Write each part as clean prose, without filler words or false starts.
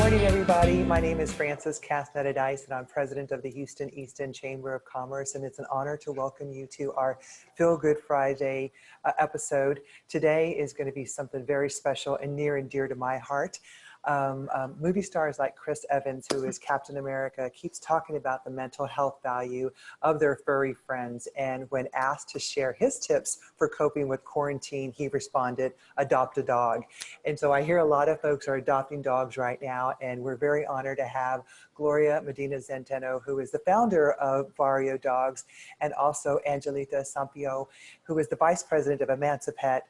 morning, everybody. My name is Frances Castnetta-Dice, and I'm president of the Houston East End Chamber of Commerce, and it's an honor to welcome you to our Feel Good Friday episode. Today is going to be something very special and near and dear to my heart. Movie stars like Chris Evans, who is Captain America, keeps talking about the mental health value of their furry friends. And when asked to share his tips for coping with quarantine, he responded, adopt a dog. And so I hear a lot of folks are adopting dogs right now, and we're very honored to have Gloria Medina Zenteno, who is the founder of Barrio Dogs, and also Angelita, Sampaio, who is the vice president of Emancipet,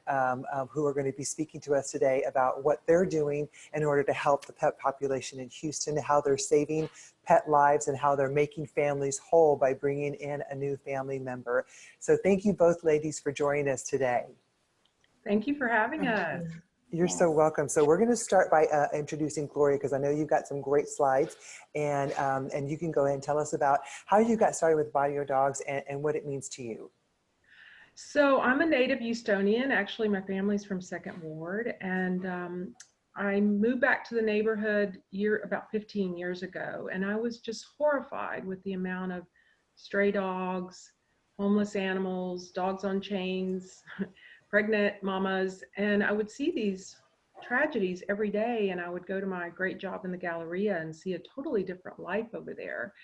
who are going to be speaking to us today about what they're doing in order to help the pet population in Houston, how they're saving pet lives and how they're making families whole by bringing in a new family member. So thank you both ladies for joining us today. Thank you for having us. You're so welcome. So we're going to start by introducing Gloria, because I know you've got some great slides, and you can go ahead and tell us about how you got started with Barrio Dogs and what it means to you. So I'm a native Houstonian. Actually, my family's from Second Ward, and I moved back to the neighborhood about 15 years ago, and I was just horrified with the amount of stray dogs, homeless animals, dogs on chains, pregnant mamas, and I would see these tragedies every day, and I would go to my great job in the Galleria and see a totally different life over there.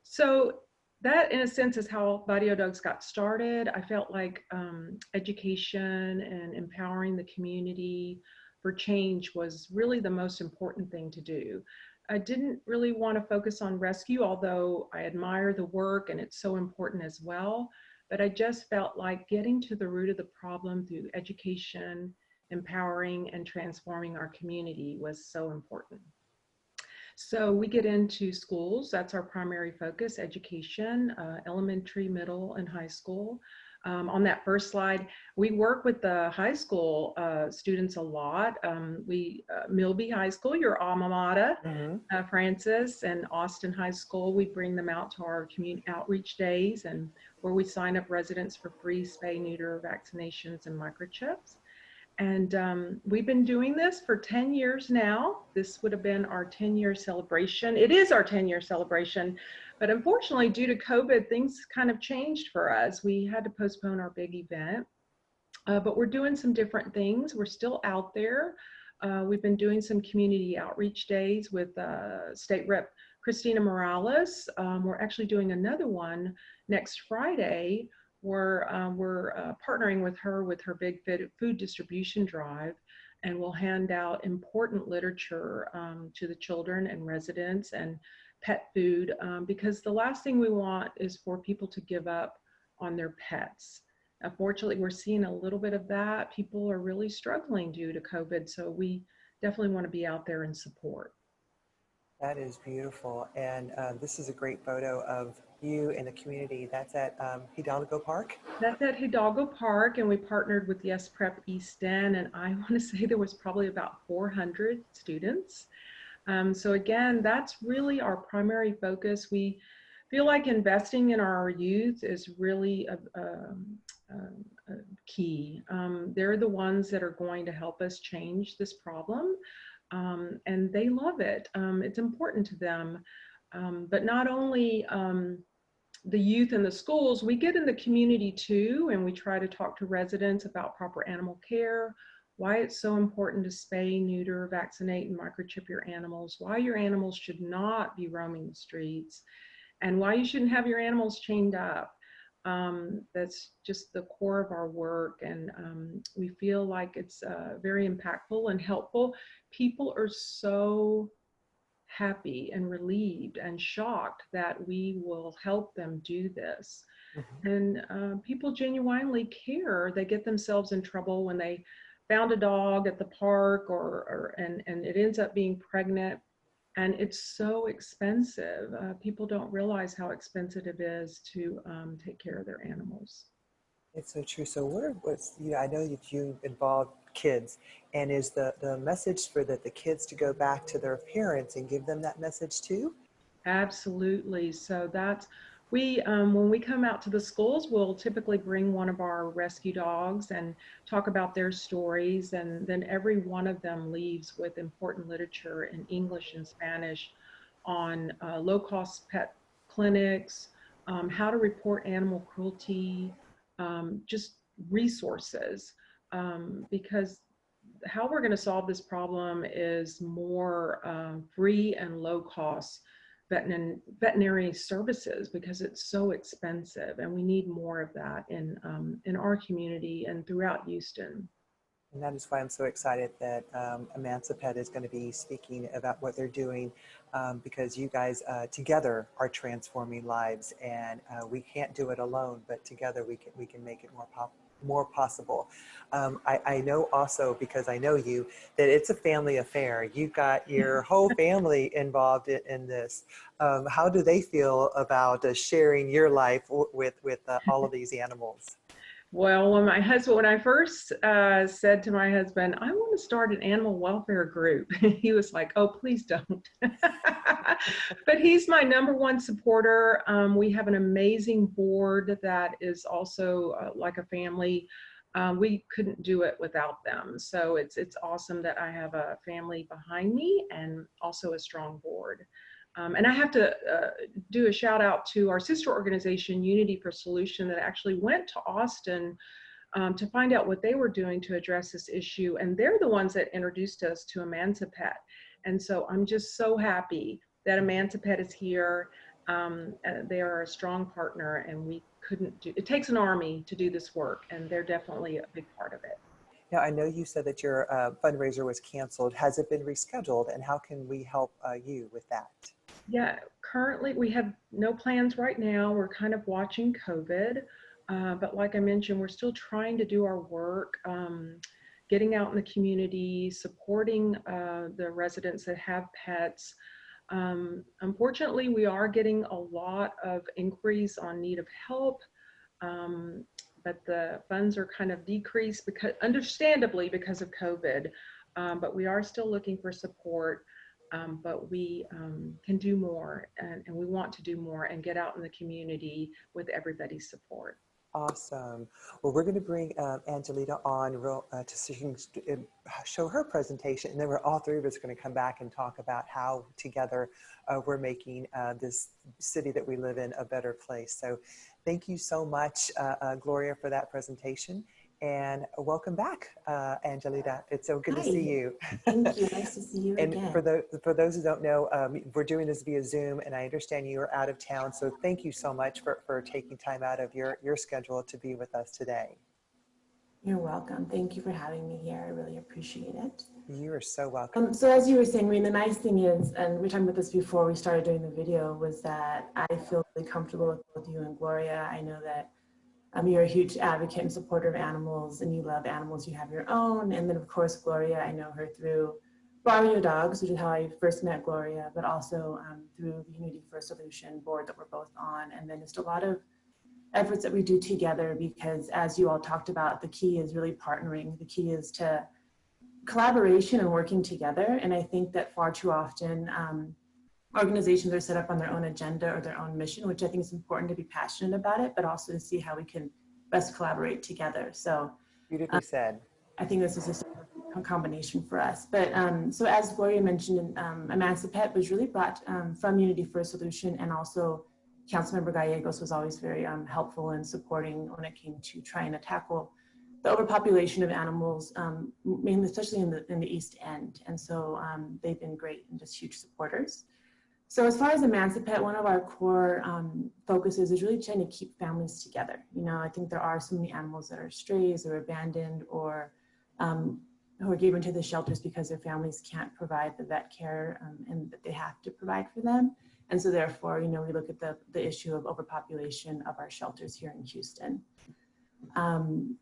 So that, in a sense, is how Barrio Dogs got started. I felt like education and empowering the community for change was really the most important thing to do. I didn't really want to focus on rescue, although I admire the work and it's so important as well. But I just felt like getting to the root of the problem through education, empowering, and transforming our community was so important. So we get into schools. That's our primary focus, education, elementary, middle, and high school. On that first slide, we work with the high school students a lot. Milby High School, your alma mater, Francis, and Austin High School, we bring them out to our community outreach days, and where we sign up residents for free spay, neuter, vaccinations, and microchips. And we've been doing this for 10 years now. This would have been our 10-year celebration. It is our 10-year celebration, but unfortunately, due to COVID, things kind of changed for us. We had to postpone our big event, but we're doing some different things. We're still out there. We've been doing some community outreach days with State Rep Christina Morales. We're actually doing another one next Friday, where we're partnering with her big food distribution drive, and we'll hand out important literature to the children and residents and pet food, because the last thing we want is for people to give up on their pets. Unfortunately, we're seeing a little bit of that. People are really struggling due to COVID, so we definitely want to be out there and support. That is beautiful, and this is a great photo of you and the community. That's at Hidalgo Park? That's at Hidalgo Park, and we partnered with Yes Prep East End, and I want to say there was probably about 400 students. So again, that's really our primary focus. We feel like investing in our youth is really key. They're the ones that are going to help us change this problem, and they love it. It's important to them, but not only the youth in the schools, we get in the community too, and we try to talk to residents about proper animal care, why it's so important to spay, neuter, vaccinate, and microchip your animals, why your animals should not be roaming the streets, and why you shouldn't have your animals chained up. That's just the core of our work, and we feel like it's very impactful and helpful. People are so happy and relieved and shocked that we will help them do this. And people genuinely care. They get themselves in trouble when they found a dog at the park and it ends up being pregnant, and it's so expensive. People don't realize how expensive it is to take care of their animals. It's so true. So I know that you involve kids, and is the message for the kids to go back to their parents and give them that message too? Absolutely. So that's When we come out to the schools, we'll typically bring one of our rescue dogs and talk about their stories. And then every one of them leaves with important literature in English and Spanish on low-cost pet clinics, how to report animal cruelty, just resources. Because how we're going to solve this problem is more free and low-cost veterinary services, because it's so expensive, and we need more of that in our community and throughout Houston. And that is why I'm so excited that Emancipet is going to be speaking about what they're doing, because you guys together are transforming lives, and we can't do it alone, but together we can make it more possible. I know also, because I know you, that it's a family affair. You've got your whole family involved in this. How do they feel about sharing your life with all of these animals? Well, when I first said to my husband, I want to start an animal welfare group, he was like, oh, please don't. But he's my #1 supporter. We have an amazing board that is also like a family. We couldn't do it without them. So it's awesome that I have a family behind me and also a strong board. And I have to do a shout out to our sister organization, Unity for Solution, that actually went to Austin to find out what they were doing to address this issue. And they're the ones that introduced us to Emancipet. And so I'm just so happy that Emancipet is here. They are a strong partner, and we couldn't do, it takes an army to do this work, and they're definitely a big part of it. Now, I know you said that your fundraiser was canceled. Has it been rescheduled, and how can we help you with that? Yeah, currently we have no plans right now. We're kind of watching COVID, but like I mentioned, we're still trying to do our work, getting out in the community, supporting the residents that have pets. Unfortunately, we are getting a lot of inquiries on need of help, but the funds are kind of decreased, because, understandably, because of COVID. But we are still looking for support. But we can do more, and we want to do more and get out in the community with everybody's support. Awesome. Well, we're going to bring Angelita on to show her presentation, and then we're all three of us going to come back and talk about how together we're making this city that we live in a better place. So thank you so much, Gloria, for that presentation. And welcome back, Angelita. It's so good to see you. Thank you. Nice to see you and again. For those who don't know, we're doing this via Zoom, and I understand you are out of town. So thank you so much for taking time out of your schedule to be with us today. You're welcome. Thank you for having me here. I really appreciate it. You are so welcome. So as you were saying, I mean, the nice thing is, and we were talking about this before we started doing the video, was that I feel really comfortable with both you and Gloria. I know that you're a huge advocate and supporter of animals, and you love animals. You have your own. And then, of course, Gloria, I know her through Barrio Dogs, which is how I first met Gloria, but also through the Unity for Solution board that we're both on. And then just a lot of efforts that we do together, because as you all talked about, the key is really partnering. The key is to collaboration and working together. And I think that far too often, organizations are set up on their own agenda or their own mission, which I think is important to be passionate about it, but also to see how we can best collaborate together. So beautifully said. I think this is just a combination for us. But so as Gloria mentioned, Emancipet was really brought from Unity for a Solution, and also Councilmember Gallegos was always very helpful in supporting when it came to trying to tackle the overpopulation of animals, mainly, especially in the East End. And so they've been great and just huge supporters. So as far as Emancipet, one of our core focuses is really trying to keep families together. You know, I think there are so many animals that are strays or abandoned, or who are given to the shelters because their families can't provide the vet care and that they have to provide for them. And so therefore, you know, we look at the issue of overpopulation of our shelters here in Houston.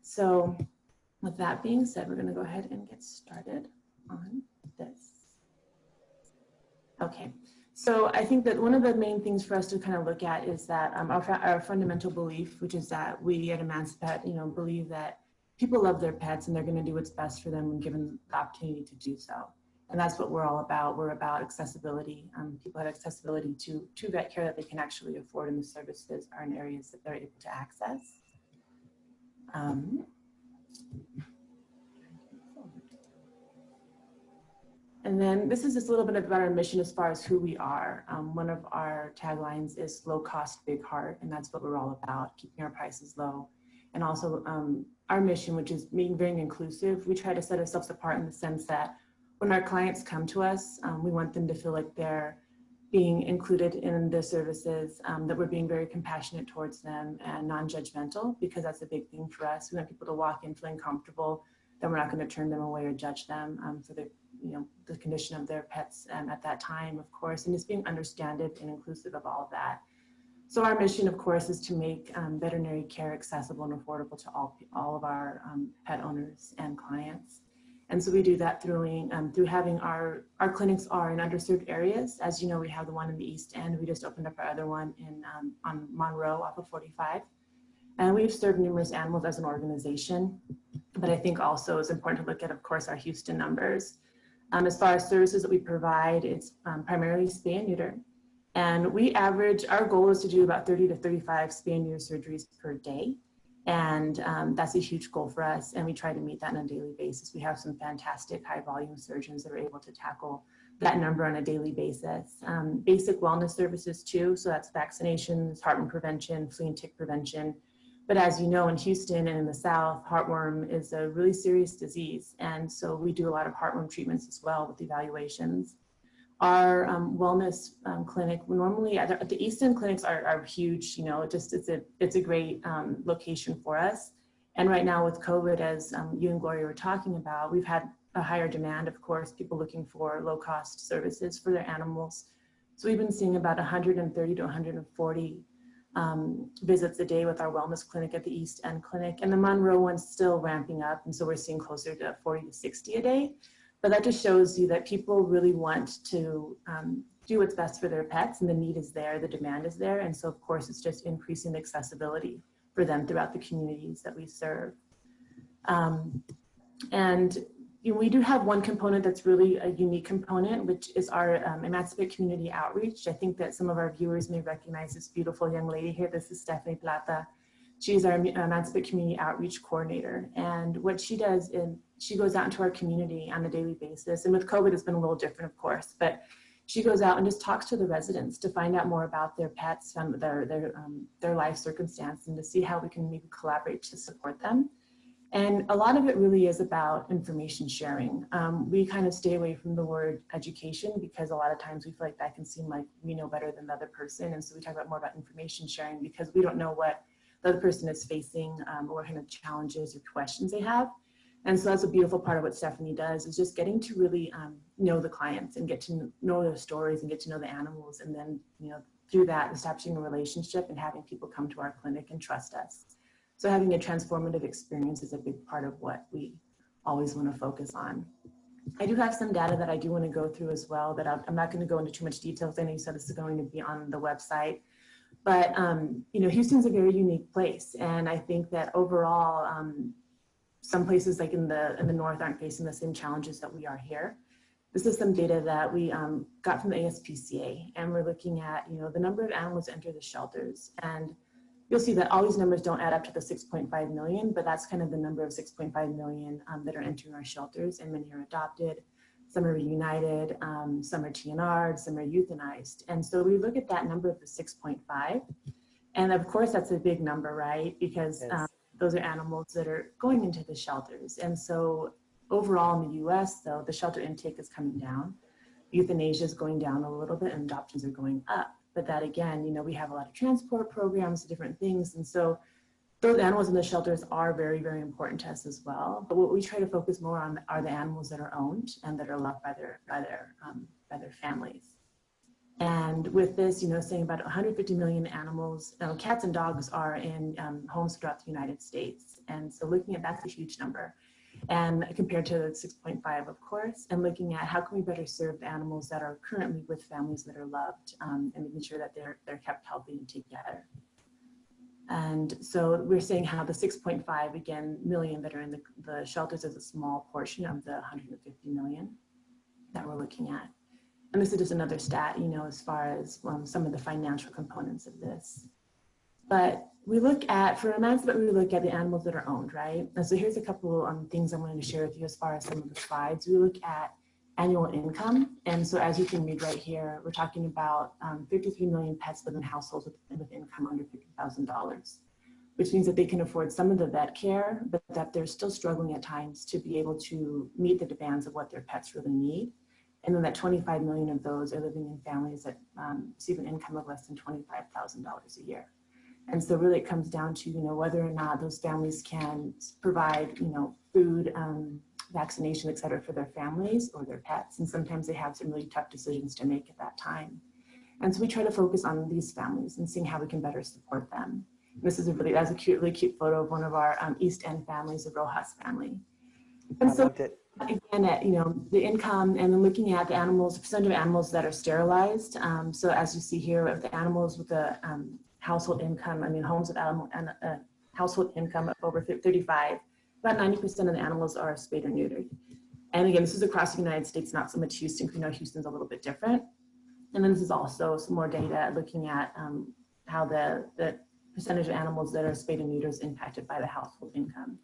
So with that being said, we're going to go ahead and get started on this. Okay. So I think that one of the main things for us to kind of look at is that our fundamental belief, which is that we at Emancipet, you know, believe that people love their pets and they're going to do what's best for them when given the opportunity to do so. And that's what we're all about. We're about accessibility. People have accessibility to vet care that they can actually afford, and the services are in areas that they're able to access. And then this is just a little bit about our mission as far as who we are. One of our taglines is low cost, big heart, and that's what we're all about, keeping our prices low. And also our mission, which is being very inclusive. We try to set ourselves apart in the sense that when our clients come to us, we want them to feel like they're being included in the services, that we're being very compassionate towards them and non-judgmental, because that's a big thing for us. We want people to walk in feeling comfortable, that we're not going to turn them away or judge them for the, the condition of their pets at that time, of course, and just being understanding and inclusive of all of that. So our mission, of course, is to make veterinary care accessible and affordable to all of our pet owners and clients. And so we do that through having our clinics are in underserved areas. As you know, we have the one in the East End. We just opened up our other one on Monroe off of 45. And we've served numerous animals as an organization. But I think also it's important to look at, of course, our Houston numbers. As far as services that we provide, it's primarily spay and neuter. And we average, our goal is to do about 30 to 35 spay and neuter surgeries per day. And that's a huge goal for us. And we try to meet that on a daily basis. We have some fantastic high volume surgeons that are able to tackle that number on a daily basis. Basic wellness services too. So that's vaccinations, heartworm prevention, flea and tick prevention. But as you know, in Houston and in the South, heartworm is a really serious disease. And so we do a lot of heartworm treatments as well with evaluations. Our wellness clinic, normally at the East End clinics are huge, it's a great location for us. And right now with COVID, as you and Gloria were talking about, we've had a higher demand, of course, people looking for low cost services for their animals. So we've been seeing about 130 to 140 visits a day with our wellness clinic at the East End clinic, and the Monroe one's still ramping up. And so we're seeing closer to 40 to 60 a day. But that just shows you that people really want to do what's best for their pets, and the need is there, the demand is there. And so of course, it's just increasing the accessibility for them throughout the communities that we serve. We do have one component that's really a unique component, which is our Emancipet community outreach. I think that some of our viewers may recognize this beautiful young lady here. This is Stephanie Plata. She's our Emancipet community outreach coordinator. And what she does is she goes out into our community on a daily basis. And with COVID, it's been a little different, of course, but she goes out and just talks to the residents to find out more about their pets and their life circumstance, and to see how we can maybe collaborate to support them. And a lot of it really is about information sharing. We kind of stay away from the word education, because a lot of times we feel like that can seem like we know better than the other person. And so we talk about more about information sharing, because we don't know what the other person is facing or what kind of challenges or questions they have. And so that's a beautiful part of what Stephanie does, is just getting to really know the clients and get to know their stories and get to know the animals. And then, through that, establishing a relationship and having people come to our clinic and trust us. So having a transformative experience is a big part of what we always want to focus on. I do have some data that I do want to go through as well, but I'm not going to go into too much details. I know you said this is going to be on the website. But, Houston's a very unique place. And I think that overall, some places like in the north aren't facing the same challenges that we are here. This is some data that we got from the ASPCA, and we're looking at, the number of animals that enter the shelters. And you'll see that all these numbers don't add up to the 6.5 million, but that's kind of the number of 6.5 million that are entering our shelters, and many are adopted. Some are reunited, some are TNR'd, some are euthanized. And so we look at that number of the 6.5, and of course that's a big number, right? Because those are animals that are going into the shelters. And so overall in the US though, the shelter intake is coming down. Euthanasia is going down a little bit, and adoptions are going up. But that again, we have a lot of transport programs, different things. And so those animals in the shelters are very, very important to us as well. But what we try to focus more on are the animals that are owned and that are loved by their families. And with this, saying about 150 million animals, cats and dogs are in homes throughout the United States. And so looking at that's a huge number. And compared to the 6.5, of course, and looking at how can we better serve the animals that are currently with families that are loved, and making sure that they're kept healthy and together. And so we're saying how the 6.5 million that are in the shelters is a small portion of the 150 million that looking at. And this is just another stat, as far as some of the financial components of this. But we look at, for Emancipet, we look at the animals that are owned, right? And so here's a couple things I wanted to share with you as far as some of the slides. We look at annual income. And so as you can read right here, we're talking about 53 million pets live in households with income under $50,000, which means that they can afford some of the vet care, but that they're still struggling at times to be able to meet the demands of what their pets really need. And then that 25 million of those are living in families that receive an income of less than $25,000 a year. And so really it comes down to, whether or not those families can provide, food, vaccination, et cetera, for their families or their pets. And sometimes they have some really tough decisions to make at that time. And so we try to focus on these families and seeing how we can better support them. This is that's a really cute photo of one of our East End families, the Rojas family. And I so loved it. again, at, the income, and then looking at the animals, the percentage of animals that are sterilized. So as you see here, of the animals with the household income, homes with household income of over 35, about 90% of the animals are spayed or neutered. And again, this is across the United States, not so much Houston, because we know Houston's a little bit different. And then this is also some more data looking at how the percentage of animals that are spayed and neutered is impacted by the household income.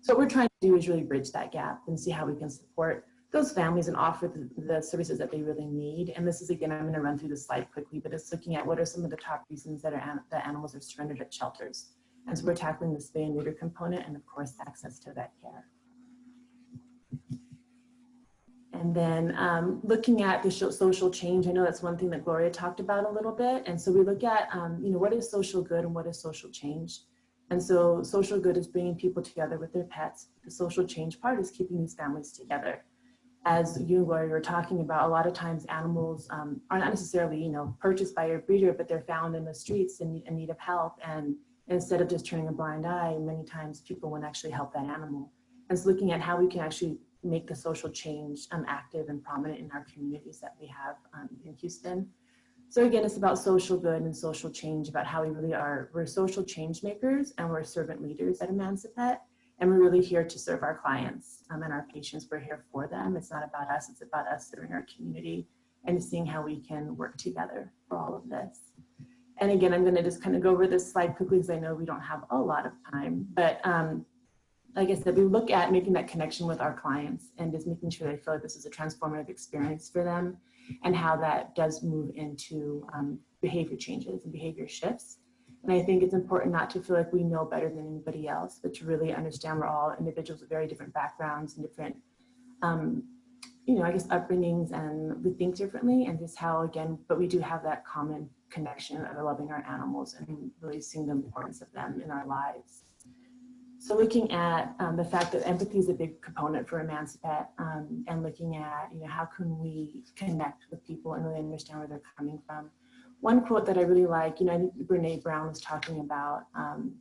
So what we're trying to do is really bridge that gap and see how we can support those families and offer the services that they really need. And this is, again, I'm going to run through this slide quickly, but it's looking at what are some of the top reasons that animals are surrendered at shelters. And so we're tackling the spay and neuter component and, of course, access to vet care. And then looking at the social change, I know that's one thing that Gloria talked about a little bit. And so we look at, what is social good and what is social change? And so social good is bringing people together with their pets. The social change part is keeping these families together. As you and Gloria were talking about, a lot of times animals are not necessarily, purchased by a breeder, but they're found in the streets in need of help. And instead of just turning a blind eye, many times people won't actually help that animal. And so looking at how we can actually make the social change active and prominent in our communities that we have in Houston. So again, it's about social good and social change, about how we really are, we're social change makers and we're servant leaders at Emancipet. And we're really here to serve our clients and our patients. We're here for them. It's not about us, it's about us serving our community and seeing how we can work together for all of this. And again, I'm going to just kind of go over this slide quickly because I know we don't have a lot of time. But like I said, we look at making that connection with our clients and just making sure they feel like this is a transformative experience for them and how that does move into behavior changes and behavior shifts. And I think it's important not to feel like we know better than anybody else, but to really understand we're all individuals with very different backgrounds and different, I guess, upbringings, and we think differently, and just how, again, but we do have that common connection of loving our animals and really seeing the importance of them in our lives. So looking at the fact that empathy is a big component for Emancipet, and looking at, how can we connect with people and really understand where they're coming from. One quote that I really like, I think Brene Brown was talking about, I'm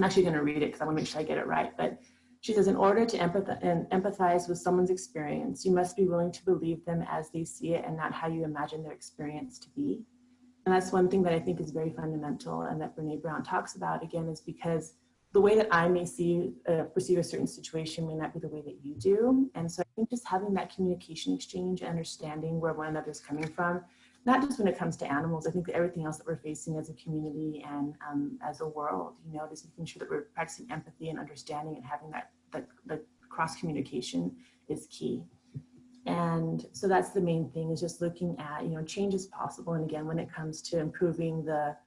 actually going to read it because I want to make sure I get it right, but she says, in order to empathize with someone's experience, you must be willing to believe them as they see it and not how you imagine their experience to be. And that's one thing that I think is very fundamental and that Brene Brown talks about, again, is because the way that I may perceive a certain situation may not be the way that you do. And so I think just having that communication exchange and understanding where one another is coming from, not just when it comes to animals, I think that everything else that we're facing as a community and as a world, just making sure that we're practicing empathy and understanding and having that cross communication is key. And so that's the main thing, is just looking at, change is possible. And again, when it comes to improving the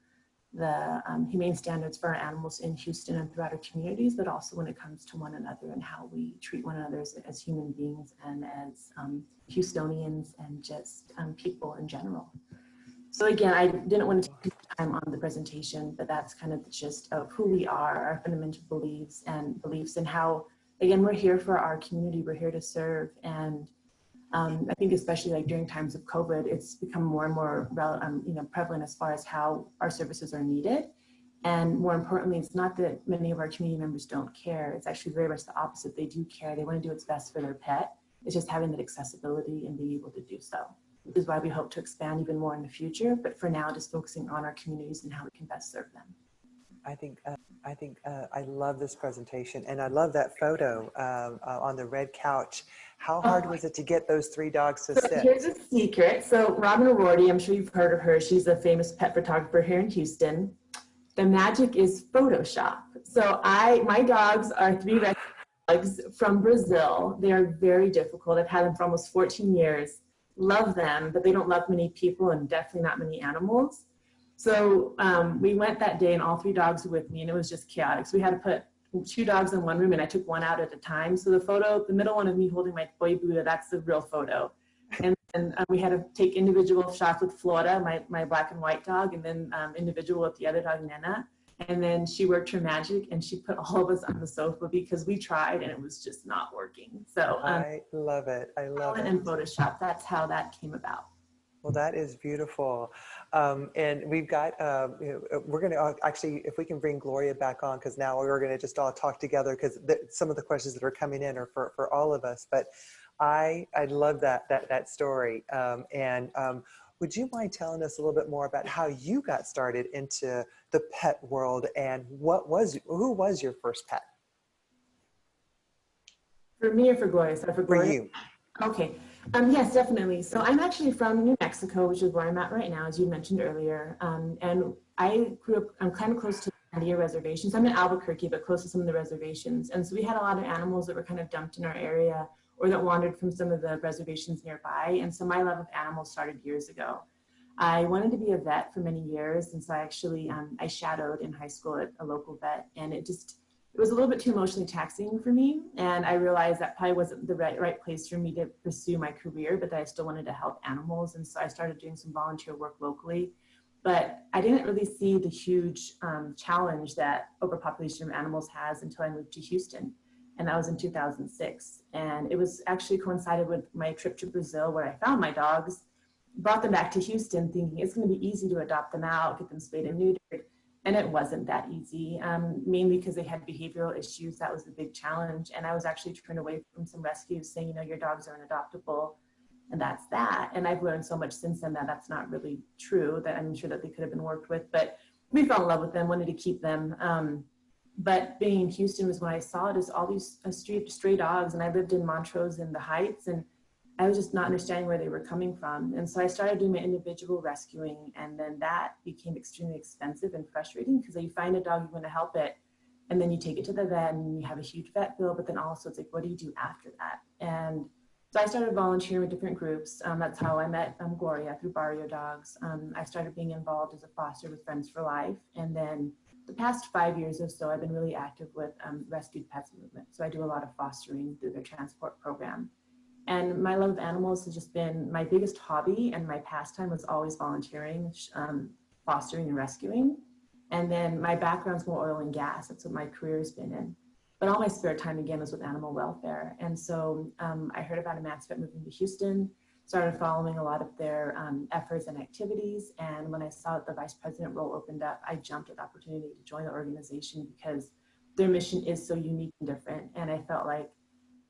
humane standards for our animals in Houston and throughout our communities, but also when it comes to one another and how we treat one another as human beings and as Houstonians and just people in general. So again, I didn't want to take time on the presentation, but that's kind of the gist of who we are, our fundamental beliefs and how, again, we're here for our community, we're here to serve. And I think especially like during times of COVID, it's become more and more prevalent as far as how our services are needed. And more importantly, it's not that many of our community members don't care. It's actually very much the opposite. They do care. They want to do what's best for their pet. It's just having that accessibility and being able to do so, which is why we hope to expand even more in the future. But for now, just focusing on our communities and how we can best serve them. I love this presentation, and I love that photo on the red couch. How hard was it to get those 3 dogs to So sit? here's a secret. So Robin O'Rourke, I'm sure you've heard of her. She's a famous pet photographer here in Houston. The magic is Photoshop. So my dogs are 3 rescue dogs from Brazil. They are very difficult. I've had them for almost 14 years. Love them, but they don't love many people and definitely not many animals. So we went that day and all 3 dogs were with me and it was just chaotic. So we had to put 2 dogs in one room and I took one out at a time. So the photo, the middle one of me holding my boy Buddha, that's the real photo. And then we had to take individual shots with Flora, my black and white dog, and then individual with the other dog, Nana. And then she worked her magic and she put all of us on the sofa because we tried and it was just not working. So I love it. I love it. And Photoshop, that's how that came about. Well, that is beautiful. And we've got, we're going to actually, if we can bring Gloria back on, because now we're going to just all talk together, because some of the questions that are coming in are for all of us. But I love that story. Would you mind telling us a little bit more about how you got started into the pet world and who was your first pet? For me or for Gloria? Sorry, for Gloria? For you. Okay. Yes, definitely. So I'm actually from New Mexico, which is where I'm at right now, as you mentioned earlier. And I grew up, I'm kind of close to the Sandia reservation. So I'm in Albuquerque, but close to some of the reservations. And so we had a lot of animals that were kind of dumped in our area or that wandered from some of the reservations nearby. And so my love of animals started years ago. I wanted to be a vet for many years. And so I actually, I shadowed in high school at a local vet, and it was a little bit too emotionally taxing for me. And I realized that probably wasn't the right place for me to pursue my career, but that I still wanted to help animals. And so I started doing some volunteer work locally. But I didn't really see the huge challenge that overpopulation of animals has until I moved to Houston. And that was in 2006. And it was actually coincided with my trip to Brazil, where I found my dogs, brought them back to Houston thinking it's going to be easy to adopt them out, get them spayed and neutered. And it wasn't that easy, mainly because they had behavioral issues. That was the big challenge. And I was actually turned away from some rescues saying, your dogs are unadoptable, and that's that. And I've learned so much since then that that's not really true, that I'm sure that they could have been worked with. But we fell in love with them, wanted to keep them. But being in Houston was when I saw it as all these stray dogs. And I lived in Montrose in the Heights, and I was just not understanding where they were coming from. And so I started doing my individual rescuing, and then that became extremely expensive and frustrating because you find a dog, you want to help it, and then you take it to the vet and you have a huge vet bill, but then also it's like, what do you do after that? And so I started volunteering with different groups. That's how I met Gloria, through Barrio Dogs. I started being involved as a foster with Friends for Life. And then the past 5 years or so, I've been really active with Rescued Pets Movement. So I do a lot of fostering through their transport program. And my love of animals has just been my biggest hobby, and my pastime was always volunteering, fostering and rescuing. And then my background's more oil and gas. That's what my career's been in. But all my spare time, again, was with animal welfare. And so I heard about Emancipet moving to Houston, started following a lot of their efforts and activities. And when I saw that the vice president role opened up, I jumped at the opportunity to join the organization because their mission is so unique and different. And I felt like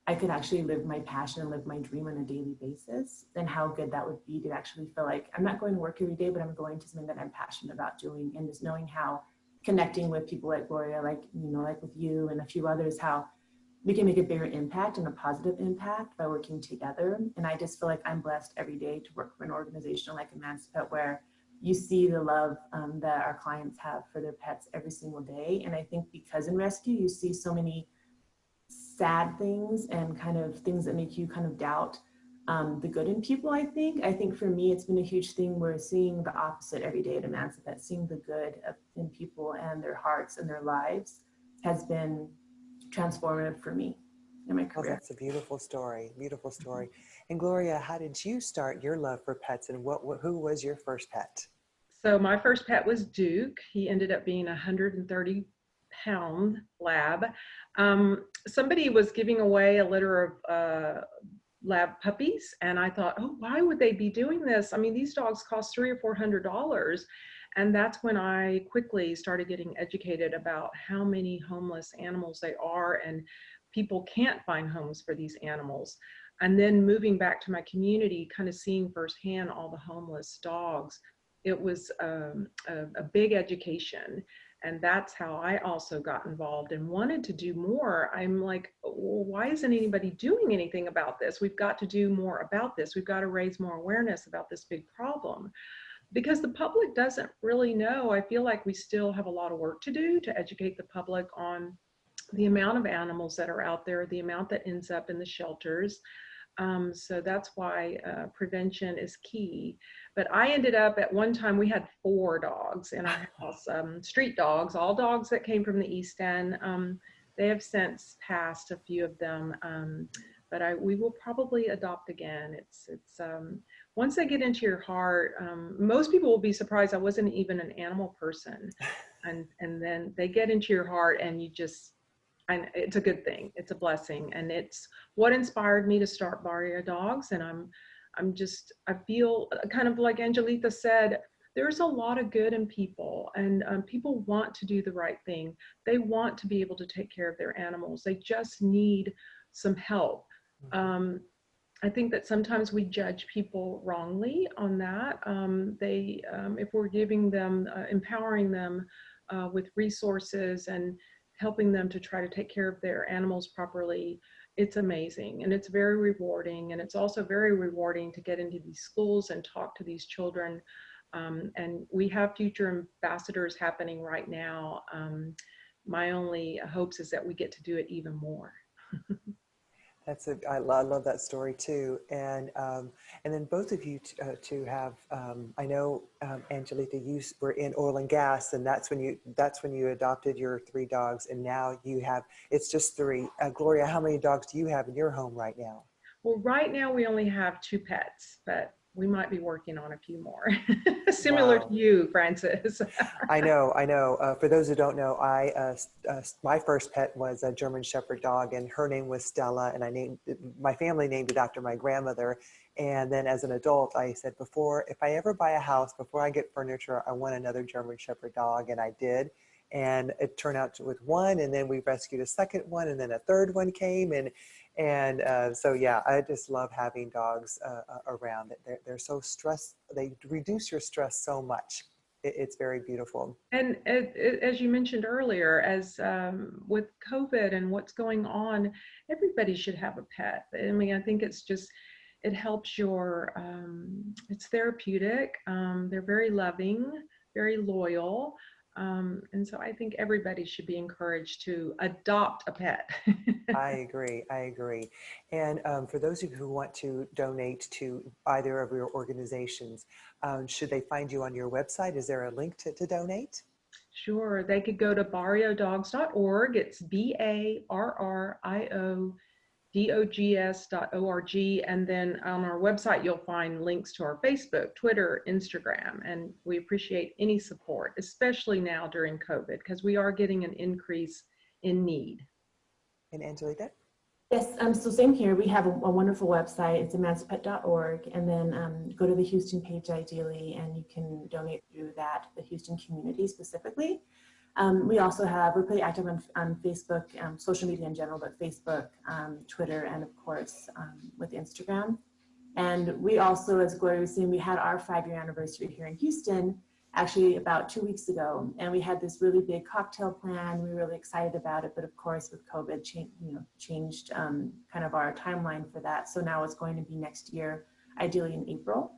I could actually live my passion and live my dream on a daily basis, and how good that would be to actually feel like I'm not going to work every day, but I'm going to something that I'm passionate about doing. And just knowing how connecting with people like Gloria, like with you and a few others, how we can make a bigger impact and a positive impact by working together. And I just feel like I'm blessed every day to work for an organization like Emancipet, where you see the love that our clients have for their pets every single day. And I think because in rescue, you see so many sad things and kind of things that make you kind of doubt the good in people. I think for me, it's been a huge thing where seeing the opposite every day at Emancipet, seeing the good in people and their hearts and their lives has been transformative for me in my career. Oh, that's a beautiful story, beautiful story. And Gloria, how did you start your love for pets, and who was your first pet? So my first pet was Duke. He ended up being a 130-pound lab. Somebody was giving away a litter of lab puppies, and I thought, oh, why would they be doing this? I mean, these dogs cost $300 or $400. And that's when I quickly started getting educated about how many homeless animals they are, and people can't find homes for these animals. And then moving back to my community, kind of seeing firsthand all the homeless dogs, it was a big education. And that's how I also got involved and wanted to do more. I'm like, well, why isn't anybody doing anything about this? We've got to do more about this. We've got to raise more awareness about this big problem, because the public doesn't really know. I feel like we still have a lot of work to do to educate the public on the amount of animals that are out there, the amount that ends up in the shelters. So that's why prevention is key. But I ended up, at one time, we had 4 dogs in our house, street dogs, all dogs that came from the East End. They have since passed, a few of them, but we will probably adopt again. It's once they get into your heart, most people will be surprised I wasn't even an animal person, and then they get into your heart, and you just, and it's a good thing. It's a blessing, and it's what inspired me to start Barrio Dogs. And I feel kind of like Angelita said, there's a lot of good in people, and people want to do the right thing. They want to be able to take care of their animals. They just need some help. I think that sometimes we judge people wrongly on that. If we're giving them, empowering them with resources and helping them to try to take care of their animals properly, it's amazing, and it's very rewarding. And it's also very rewarding to get into these schools and talk to these children. And we have future ambassadors happening right now. My only hopes is that we get to do it even more. I love that story too. And then both of you two have, I know, Angelita, you were in oil and gas, and that's when you adopted your 3 dogs, and now you have, it's just 3. Gloria, how many dogs do you have in your home right now? Well, right now we only have 2 pets, but we might be working on a few more. Similar Wow. to you, Francis. I know. For those who don't know, my first pet was a German Shepherd dog, and her name was Stella, and my family named it after my grandmother. And then as an adult, I said, if I ever buy a house, before I get furniture, I want another German Shepherd dog, and I did. And it turned out with 1, and then we rescued a second one, and then a third one came, and so yeah, I just love having dogs around. They're so they reduce your stress so much. It's very beautiful. And as you mentioned earlier, as with COVID and what's going on, everybody should have a pet. I mean, I think it helps it's therapeutic. They're very loving, very loyal. And so I think everybody should be encouraged to adopt a pet. I agree. And for those of you who want to donate to either of your organizations, should they find you on your website? Is there a link to donate? Sure. They could go to barriodogs.org. It's BARRIODOGS.org. And then on our website, you'll find links to our Facebook, Twitter, Instagram. And we appreciate any support, especially now during COVID, because we are getting an increase in need. And Angelita? Yes, so same here. We have a wonderful website. It's emancipet.org, and then go to the Houston page ideally, and you can donate through that, the Houston community specifically. We're pretty active on Facebook, social media in general, but Facebook, Twitter, and of course with Instagram. And we also, as Gloria was saying, we had our 5-year anniversary here in Houston, actually about 2 weeks ago. And we had this really big cocktail plan. We were really excited about it, but of course with COVID changed kind of our timeline for that. So now it's going to be next year, ideally in April.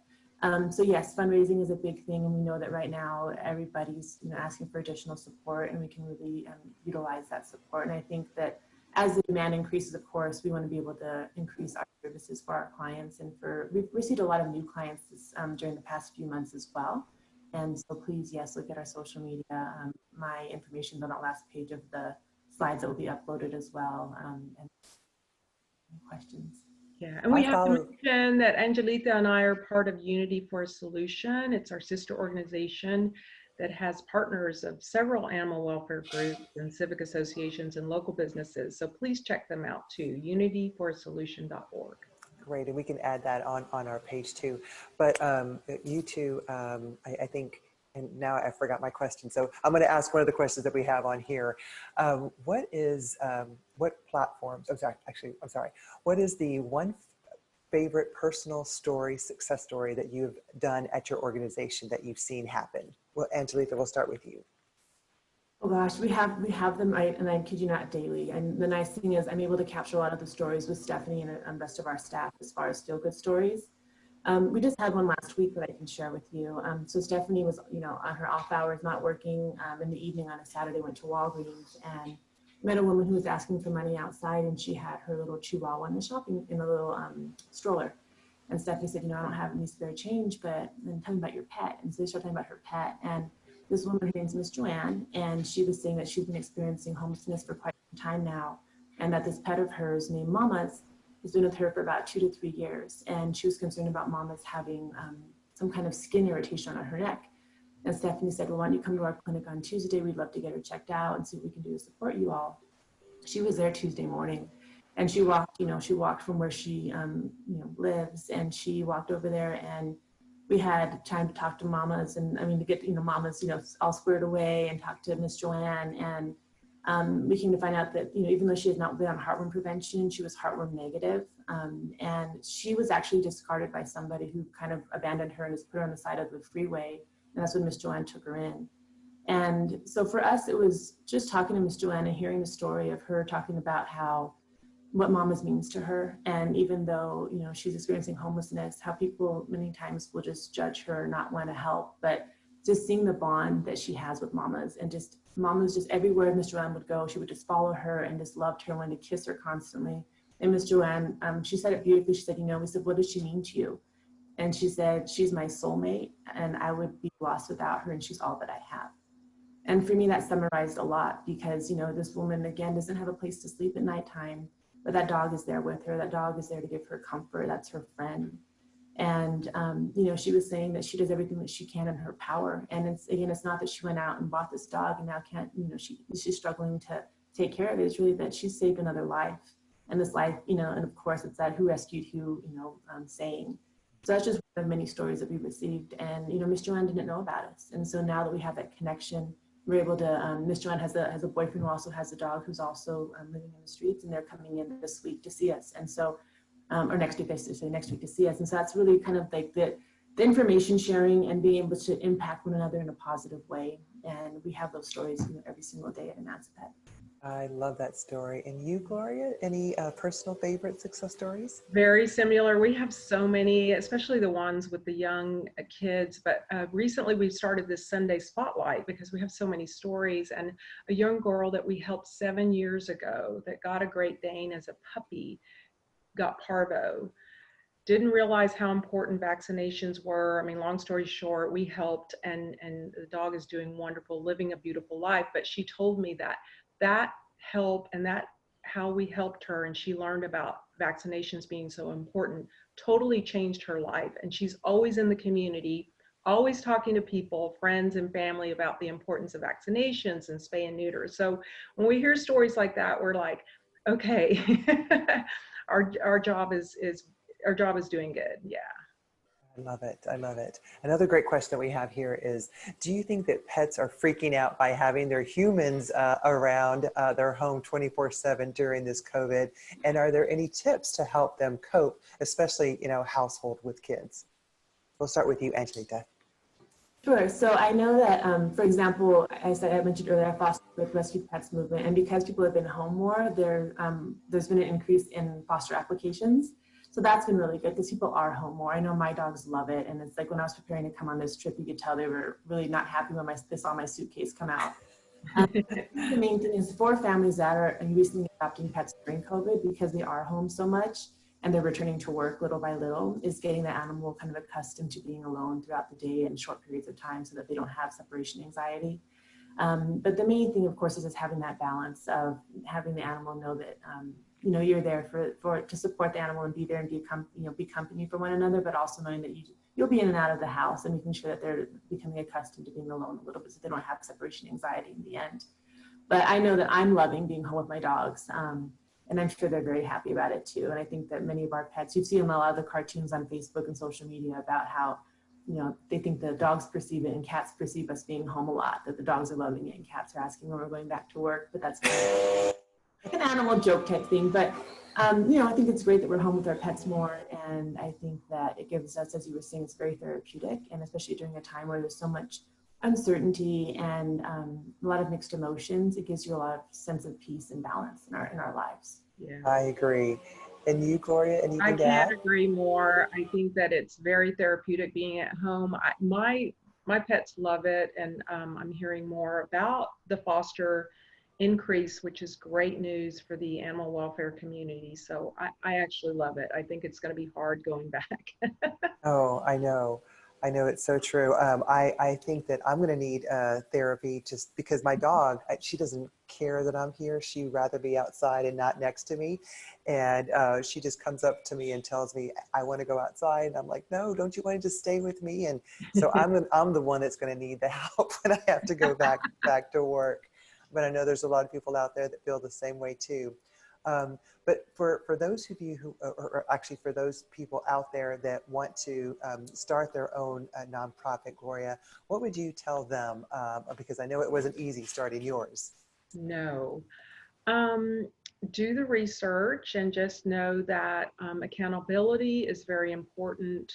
So yes, fundraising is a big thing, and we know that right now everybody's asking for additional support, and we can really utilize that support. And I think that as the demand increases, of course, we want to be able to increase our services for our clients, and we've received a lot of new clients during the past few months as well. And so please, yes, look at our social media. My information is on that last page of the slides that will be uploaded as well. And any questions? Yeah, and we have to mention that Angelita and I are part of Unity for a Solution. It's our sister organization that has partners of several animal welfare groups and civic associations and local businesses. So please check them out too, unityforasolution.org. Great, and we can add that on our page too. But you two, I think, and now I forgot my question. So I'm going to ask one of the questions that we have on here. What platforms, I'm sorry, what is the one favorite personal story, success story that you've done at your organization that you've seen happen? Well, Angelita, we'll start with you. Oh gosh, we have them, right, and I kid you not, daily. And the nice thing is I'm able to capture a lot of the stories with Stephanie and the rest of our staff as far as feel good stories. We just had one last week that I can share with you. So Stephanie was, on her off hours, not working, in the evening on a Saturday, went to Walgreens and met a woman who was asking for money outside, and she had her little chihuahua in the shopping, in a little stroller. And Stephanie said, I don't have any spare change, but then tell me about your pet. And so they started talking about her pet. And this woman, her name's Miss Joanne, and she was saying that she's been experiencing homelessness for quite some time now, and that this pet of hers named Mama's has been with her for about 2 to 3 years. And she was concerned about Mama's having some kind of skin irritation on her neck. And Stephanie said, well, why don't you come to our clinic on Tuesday? We'd love to get her checked out and see what we can do to support you all. She was there Tuesday morning, and she walked from where she lives, and she walked over there, and we had time to talk to Mamas, and to get Mamas all squared away, and talk to Miss Joanne. And we came to find out that even though she has not been on heartworm prevention, she was heartworm negative, and she was actually discarded by somebody who kind of abandoned her and just put her on the side of the freeway. And that's when Miss Joanne took her in. And so for us, it was just talking to Miss Joanne and hearing the story of her talking about what Mama's means to her. And even though, she's experiencing homelessness, how people many times will just judge her, not want to help, but just seeing the bond that she has with Mama's, and just Mama's just everywhere Miss Joanne would go, she would just follow her and just loved her, wanted to kiss her constantly. And Miss Joanne, she said it beautifully. She said, we said, what does she mean to you? And she said, she's my soulmate, and I would be lost without her, and she's all that I have. And for me, that summarized a lot, because, this woman, again, doesn't have a place to sleep at nighttime, but that dog is there with her. That dog is there to give her comfort. That's her friend. And, she was saying that she does everything that she can in her power. And it's not that she went out and bought this dog and now can't, she's struggling to take care of it. It's really that she saved another life. And this life, and of course it's that who rescued who, saying. So that's just one of many stories that we received. And, Miss Joanne didn't know about us. And so now that we have that connection, we're able to, Miss Joanne has a boyfriend who also has a dog who's also living in the streets, and they're coming in this week to see us. And so, or next week, I should say, next week to see us. And so that's really kind of like the information sharing and being able to impact one another in a positive way. And we have those stories every single day at Emancipet. I love that story. And you, Gloria, any personal favorite success stories? Very similar. We have so many, especially the ones with the young kids. But recently we've started this Sunday Spotlight because we have so many stories. And a young girl that we helped 7 years ago that got a Great Dane as a puppy got parvo. Didn't realize how important vaccinations were. Long story short, we helped, and the dog is doing wonderful, living a beautiful life. But she told me that help and that how we helped her, and she learned about vaccinations being so important, totally changed her life. And she's always in the community, always talking to people, friends and family, about the importance of vaccinations and spay and neuter. So when we hear stories like that, we're like, okay, our job is doing good. Yeah. I love it. I love it. Another great question that we have here is, do you think that pets are freaking out by having their humans around their home 24/7 during this COVID? And are there any tips to help them cope, especially, household with kids? We'll start with you, Angelita. Sure. So I know that, for example, I mentioned earlier, I foster with Rescue Pets movement, and because people have been home more, there's been an increase in foster applications. So that's been really good because people are home more. I know my dogs love it. And it's like when I was preparing to come on this trip, you could tell they were really not happy when they saw my suitcase come out. The main thing is for families that are recently adopting pets during COVID, because they are home so much and they're returning to work little by little, is getting the animal kind of accustomed to being alone throughout the day and short periods of time so that they don't have separation anxiety. But the main thing, of course, is just having that balance of having the animal know that you're there to support the animal and be there and be company for one another, but also knowing that you'll be in and out of the house and making sure that they're becoming accustomed to being alone a little bit so they don't have separation anxiety in the end. But I know that I'm loving being home with my dogs, and I'm sure they're very happy about it too. And I think that many of our pets, you've seen a lot of the cartoons on Facebook and social media about how they think the dogs perceive it and cats perceive us being home a lot, that the dogs are loving it and cats are asking when we're going back to work, but that's like an animal joke type thing. But, I think it's great that we're home with our pets more. And I think that it gives us, as you were saying, it's very therapeutic. And especially during a time where there's so much uncertainty and a lot of mixed emotions, it gives you a lot of sense of peace and balance in our lives. Yeah. I agree. And you, Gloria, I anything to can't add? agree more. I think that it's very therapeutic being at home. My pets love it, and I'm hearing more about the foster increase, which is great news for the animal welfare community. So I actually love it. I think it's going to be hard going back. Oh, I know. I know it's so true. I think that I'm going to need therapy just because my dog, she doesn't care that I'm here. She'd rather be outside and not next to me. And she just comes up to me and tells me, I want to go outside. And I'm like, no, don't you want to just stay with me? And so I'm the one that's going to need the help when I have to go back to work. But I know there's a lot of people out there that feel the same way too. But for those of you who, or actually for those people out there that want to start their own nonprofit, Gloria, what would you tell them? Because I know it wasn't easy starting yours. No. Um, do the research and just know that accountability is very important.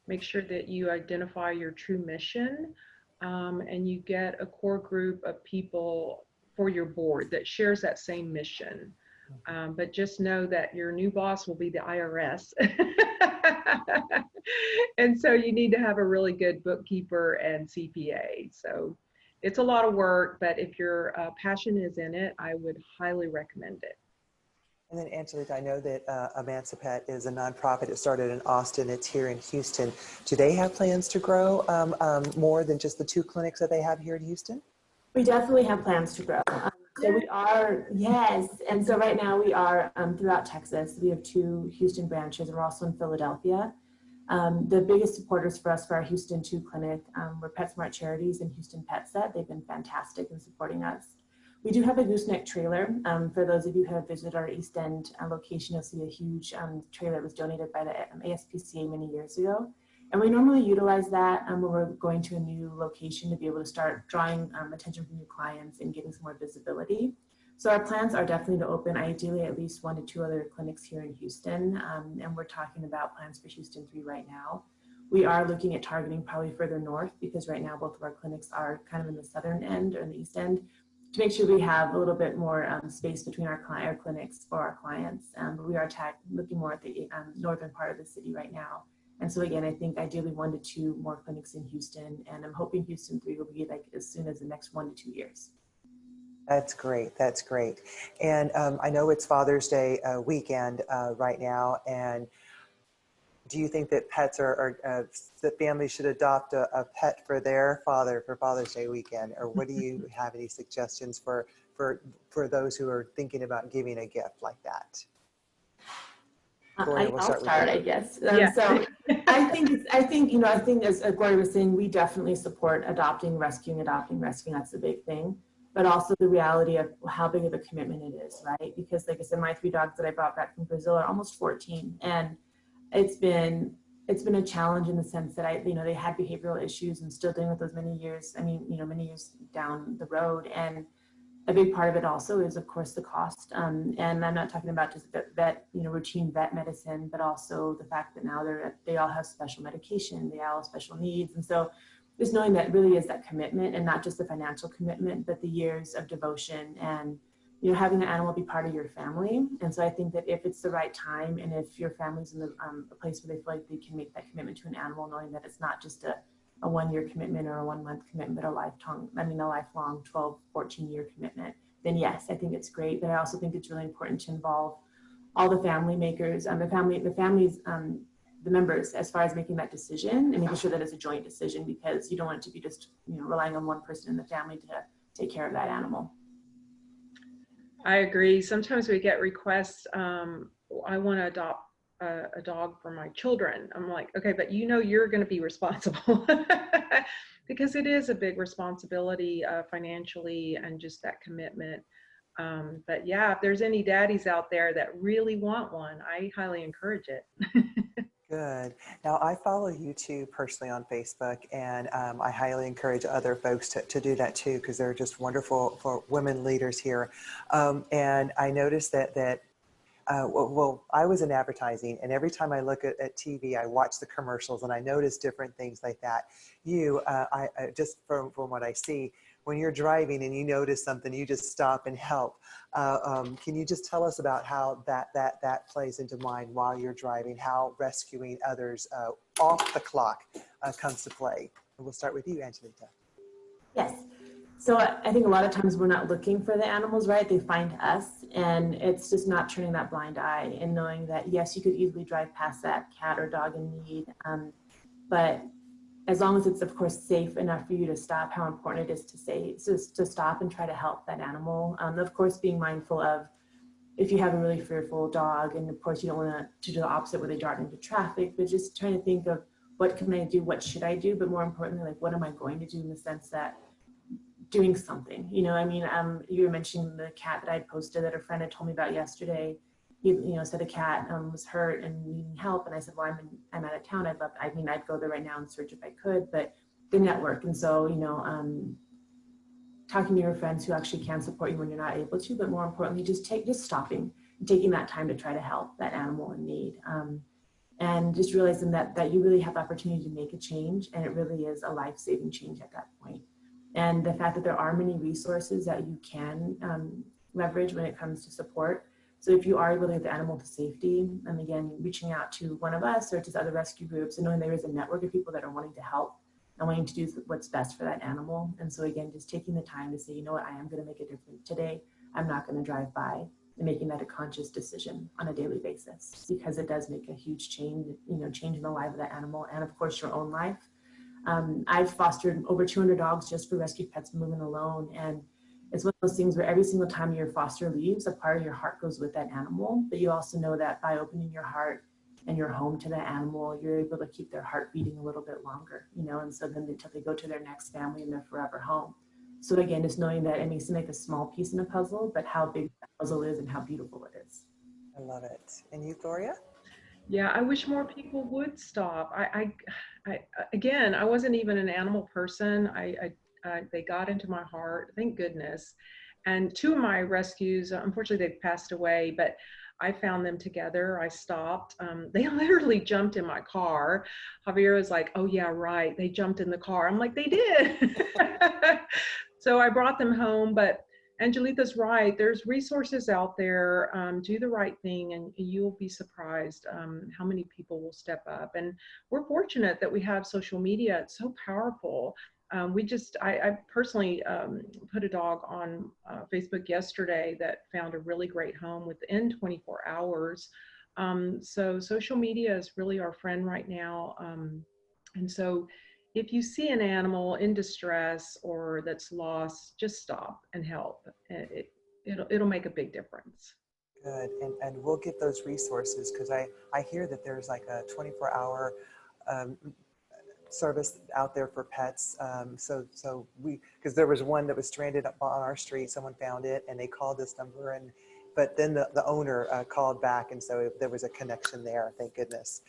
Make sure that you identify your true mission, and you get a core group of people for your board that shares that same mission. But just know that your new boss will be the IRS. And so you need to have a really good bookkeeper and CPA. So it's a lot of work, but if your passion is in it, I would highly recommend it. And then Angelita, I know that Emancipet is a nonprofit. It started in Austin. It's here in Houston. Do they have plans to grow more than just the 2 clinics that they have here in Houston? We definitely have plans to grow. So we are, yes. And so right now we are throughout Texas. We have 2 Houston branches, and we're also in Philadelphia. The biggest supporters for us for our Houston 2 clinic were PetSmart Charities and Houston Pet Set. They've been fantastic in supporting us. We do have a gooseneck trailer. For those of you who have visited our East End location, you'll see a huge trailer that was donated by the ASPCA many years ago. And we normally utilize that when we're going to a new location to be able to start drawing attention from new clients and getting some more visibility. So our plans are definitely to open ideally at least 1 to 2 other clinics here in Houston. And we're talking about plans for Houston 3 right now. We are looking at targeting probably further north because right now both of our clinics are kind of in the southern end or in the east end, to make sure we have a little bit more space between our clinics for our clients. But we are looking more at the northern part of the city right now. And so again, I think ideally 1 to 2 more clinics in Houston, and I'm hoping Houston 3 will be like as soon as the next 1 to 2 years. That's great. That's great. And I know it's Father's Day weekend right now. And do you think that pets that families should adopt a pet for their father for Father's Day weekend? Or what do you have any suggestions for those who are thinking about giving a gift like that? Gloria, I'll start, I guess. Yeah. So I think as Gloria was saying, we definitely support adopting, rescuing. That's the big thing. But also the reality of how big of a commitment it is, right? Because like I said, my 3 dogs that I brought back from Brazil are almost 14. And it's been a challenge in the sense that they had behavioral issues and still dealing with those many years down the road. And a big part of it also is, of course, the cost. And I'm not talking about just routine vet medicine, but also the fact that now they all have special medication, they all have special needs. And so just knowing that really is that commitment, and not just the financial commitment, but the years of devotion and, having an animal be part of your family. And so I think that if it's the right time, and if your family's in a place where they feel like they can make that commitment to an animal, knowing that it's not just a 1-year commitment or a 1-month commitment, but a lifelong 12, 14-year commitment, then yes, I think it's great. But I also think it's really important to involve all the family makers, the members, as far as making that decision and making sure that it's a joint decision, because you don't want it to be just, relying on one person in the family to take care of that animal. I agree. Sometimes we get requests, I want to adopt a dog for my children. I'm like, okay, but you're going to be responsible because it is a big responsibility financially, and just that commitment. But yeah, if there's any daddies out there that really want one, I highly encourage it. Good. Now, I follow you too personally on Facebook, and I highly encourage other folks to do that too, because they're just wonderful for women leaders here. And I noticed that Well, I was in advertising, and every time I look at TV, I watch the commercials, and I notice different things like that. I just from what I see, when you're driving and you notice something, you just stop and help. Can you just tell us about how that plays into mind while you're driving, how rescuing others off the clock comes to play? And we'll start with you, Angelita. Yes. So I think a lot of times we're not looking for the animals, right? They find us, and it's just not turning that blind eye and knowing that, yes, you could easily drive past that cat or dog in need. But as long as it's, of course, safe enough for you to stop, how important it is to stop and try to help that animal. Of course, being mindful of if you have a really fearful dog, and of course you don't want to do the opposite where they dart into traffic, but just trying to think of what can I do, what should I do, but more importantly, like what am I going to do in the sense that doing something, you know, I mean, you were mentioning the cat that I posted that a friend had told me about yesterday. He, said a cat was hurt and needing help, and I said, well, I'm out of town. I'd go there right now and search if I could, but the network. And so, talking to your friends who actually can support you when you're not able to, but more importantly, just stopping and taking that time to try to help that animal in need. And just realizing that you really have the opportunity to make a change, and it really is a life-saving change at that point. And the fact that there are many resources that you can leverage when it comes to support. So if you are able to get the animal to safety, and again, reaching out to one of us or to other rescue groups, and knowing there is a network of people that are wanting to help and wanting to do what's best for that animal. And so again, just taking the time to say, you know what, I am going to make a difference today. I'm not going to drive by, and making that a conscious decision on a daily basis, because it does make a huge change, change in the life of that animal, and of course your own life. I've fostered over 200 dogs just for Rescue Pets Moving Alone. And it's one of those things where every single time your foster leaves, a part of your heart goes with that animal. But you also know that by opening your heart and your home to that animal, you're able to keep their heart beating a little bit longer, and so then until they go to their next family and their forever home. So again, just knowing that it may seem like a small piece in a puzzle, but how big that puzzle is and how beautiful it is. I love it. And you, Gloria? Yeah, I wish more people would stop. Again, I wasn't even an animal person. They got into my heart, thank goodness. And two of my rescues, unfortunately, they've passed away, but I found them together. I stopped. They literally jumped in my car. Javier was like, "Oh yeah, right. They jumped in the car." I'm like, "They did." So I brought them home, but Angelita's right. There's resources out there. Do the right thing, and you'll be surprised how many people will step up. And we're fortunate that we have social media. It's so powerful. I personally put a dog on Facebook yesterday that found a really great home within 24 hours. So social media is really our friend right now. And so if you see an animal in distress or that's lost, just stop and help. It'll make a big difference. Good, and we'll get those resources, because I hear that there's like a 24-hour service out there for pets. So because there was one that was stranded up on our street, someone found it and they called this number, but then the owner called back, and so there was a connection there, thank goodness.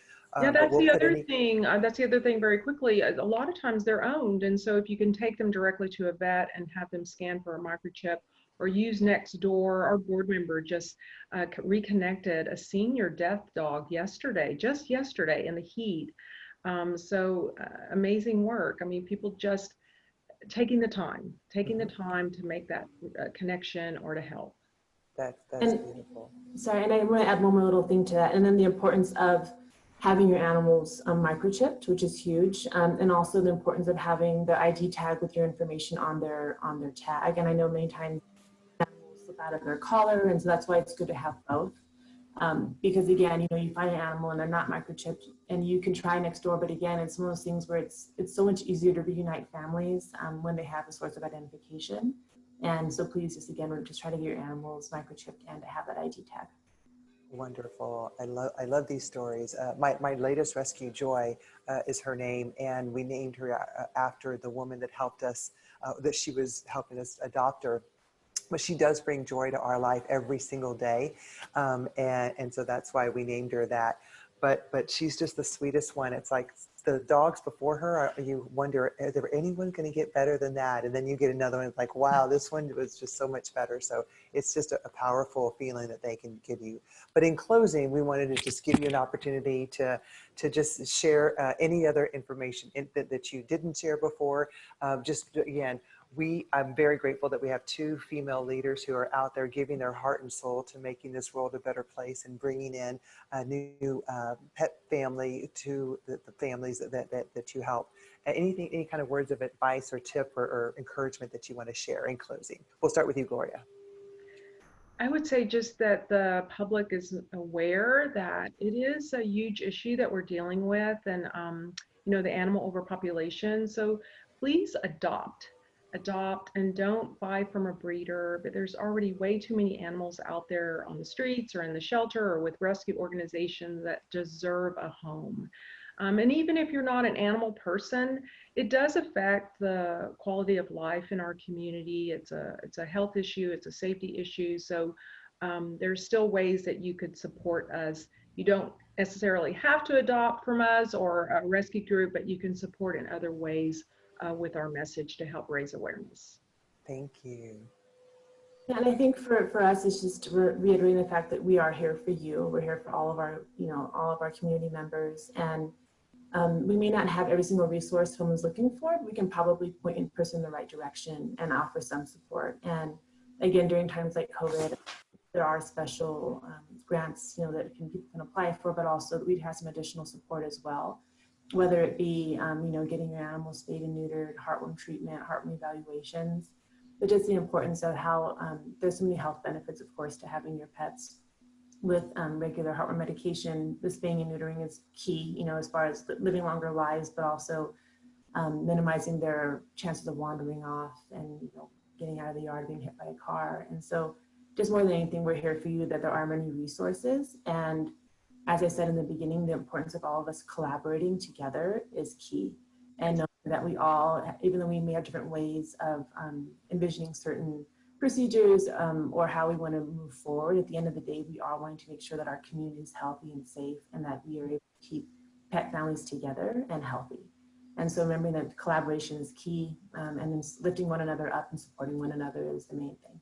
Yeah, that's the other thing. That's the other thing very quickly. A lot of times they're owned. And so if you can take them directly to a vet and have them scan for a microchip, or use Nextdoor, our board member just reconnected a senior death dog just yesterday in the heat. Amazing work. I mean, people just taking the time to make that connection or to help. That's beautiful. Sorry, and I want to add one more little thing to that. And then the importance of having your animals microchipped, which is huge, and also the importance of having the ID tag with your information on their tag. And I know many times animals slip out of their collar, and so that's why it's good to have both. Because again, you find an animal and they're not microchipped, and you can try Nextdoor, but again, it's one of those things where it's so much easier to reunite families when they have a source of identification. And so please just try to get your animals microchipped and to have that ID tag. Wonderful. I love these stories. My latest rescue, Joy, is her name, and we named her after the woman that helped us, that she was helping us adopt her. But she does bring joy to our life every single day, and so that's why we named her that. but she's just the sweetest one. It's like the dogs before her, you wonder, is there anyone going to get better than that? And then you get another one, it's like, wow, this one was just so much better. So it's just a powerful feeling that they can give you. But in closing, we wanted to just give you an opportunity to just share any other information that you didn't share before. Just again, I'm very grateful that we have two female leaders who are out there giving their heart and soul to making this world a better place and bringing in a new pet family to the families that you help. Any kind of words of advice or tip or encouragement that you want to share in closing? We'll start with you, Gloria. I would say just that the public is aware that it is a huge issue that we're dealing with, and the animal overpopulation. So please adopt and don't buy from a breeder. But there's already way too many animals out there on the streets or in the shelter or with rescue organizations that deserve a home. And even if you're not an animal person, it does affect the quality of life in our community. It's a health issue, it's a safety issue. So there's still ways that you could support us. You don't necessarily have to adopt from us or a rescue group, but you can support in other ways with our message to help raise awareness. Thank you. Yeah, and I think for us, it's just reiterating the fact that we are here for you. We're here for all of our community members, and we may not have every single resource someone's looking for, but we can probably point a person in the right direction and offer some support. And again, during times like COVID, there are special grants, that people can apply for, but also we'd have some additional support as well, whether it be, getting your animals spayed and neutered, heartworm treatment, heartworm evaluations, but just the importance of how there's so many health benefits, of course, to having your pets with regular heartworm medication. The spaying and neutering is key, as far as living longer lives, but also minimizing their chances of wandering off and getting out of the yard, being hit by a car. And so just more than anything, we're here for you, that there are many resources. And as I said in the beginning, the importance of all of us collaborating together is key. And knowing that we all, even though we may have different ways of envisioning certain procedures or how we want to move forward, at the end of the day, we are wanting to make sure that our community is healthy and safe, and that we are able to keep pet families together and healthy. And so remembering that collaboration is key, and then lifting one another up and supporting one another is the main thing.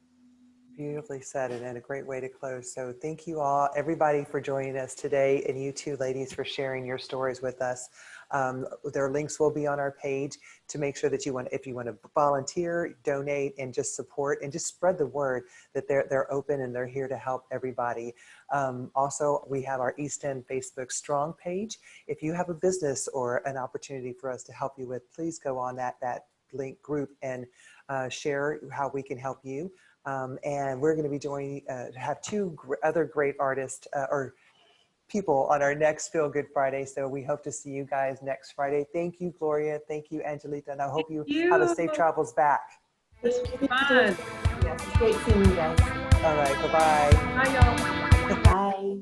Beautifully said, and a great way to close. So thank you all, everybody, for joining us today, and you two ladies for sharing your stories with us. Their links will be on our page to make sure that if you want to volunteer, donate, and just support and just spread the word that they're open and they're here to help everybody. Also, we have our East End Facebook Strong page. If you have a business or an opportunity for us to help you with, please go on that link group and share how we can help you. And we're going to be have two other great artists or people on our next Feel Good Friday. So we hope to see you guys next Friday. Thank you, Gloria. Thank you, Angelita. And I hope you have a safe travels back. This was fun. Yes, it's great seeing you guys. All right. Bye-bye. Bye, y'all. Bye.